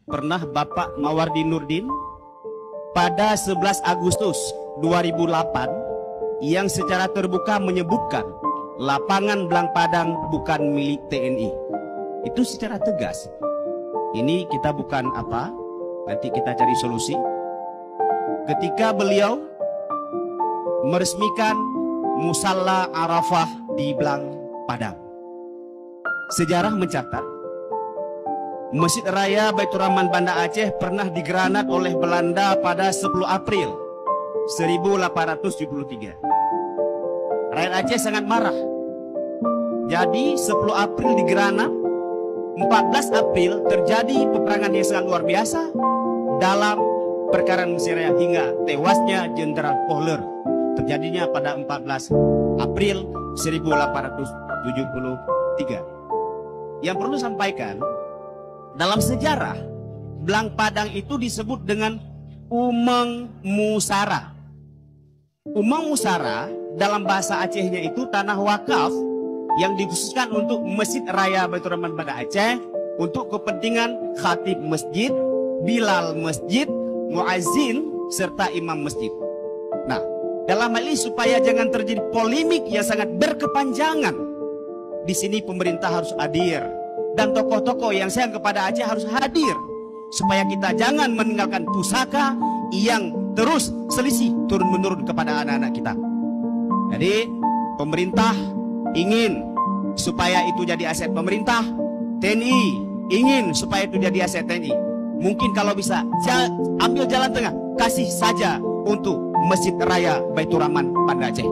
pernah Bapak Mawardi Nurdin pada 11 Agustus 2008 yang secara terbuka menyebutkan lapangan Blang Padang bukan milik TNI. Itu secara tegas. Ini kita bukan apa, nanti kita cari solusi. Ketika beliau meresmikan Musalla Arafah di Blang Padang, sejarah mencatat Masjid Raya Baitur Rahman Banda Aceh pernah digranat oleh Belanda pada 10 April 1873. Rakyat Aceh sangat marah. Jadi 10 April digranat, 14 April terjadi peperangan yang sangat luar biasa dalam perkaran Masjid Raya hingga tewasnya Jenderal Kohler. Terjadinya pada 14 April 1873. Yang perlu sampaikan, dalam sejarah Blang Padang itu disebut dengan Umeng Musara. Umeng Musara dalam bahasa Acehnya itu tanah wakaf yang dikhususkan untuk Masjid Raya Baitur Rahman Banda Aceh untuk kepentingan khatib masjid, bilal masjid, muazzin serta imam masjid. Nah, dalam hal ini supaya jangan terjadi polemik yang sangat berkepanjangan, di sini pemerintah harus hadir dan tokoh-tokoh yang sayang kepada Aceh harus hadir supaya kita jangan meninggalkan pusaka yang terus selisih turun-menurun kepada anak-anak kita. Jadi pemerintah ingin supaya itu jadi aset pemerintah, TNI ingin supaya itu jadi aset TNI. Mungkin kalau bisa ambil jalan tengah, kasih saja untuk Masjid Raya Baitur Rahman Banda Aceh.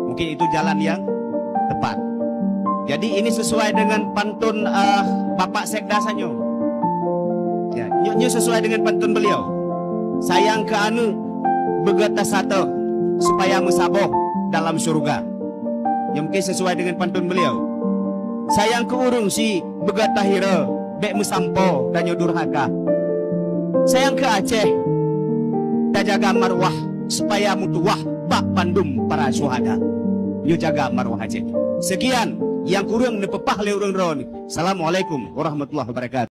Mungkin itu jalan yang tepat. Jadi ini sesuai dengan pantun Bapak Sekda Sanyo. Ya, nyo sesuai dengan pantun beliau. Sayang ke anu begeta satu supaya musaboh dalam surga. Ya, mungkin sesuai dengan pantun beliau. Sayang ke urung si begeta hira bek musampo dan durhaka. Sayang ke Aceh tak jaga marwah supaya mutuwah bak pandum para syuhada. Yo jaga marwah Aceh. Sekian yang kurang nepepah le urang ron. Assalamualaikum warahmatullahi wabarakatuh.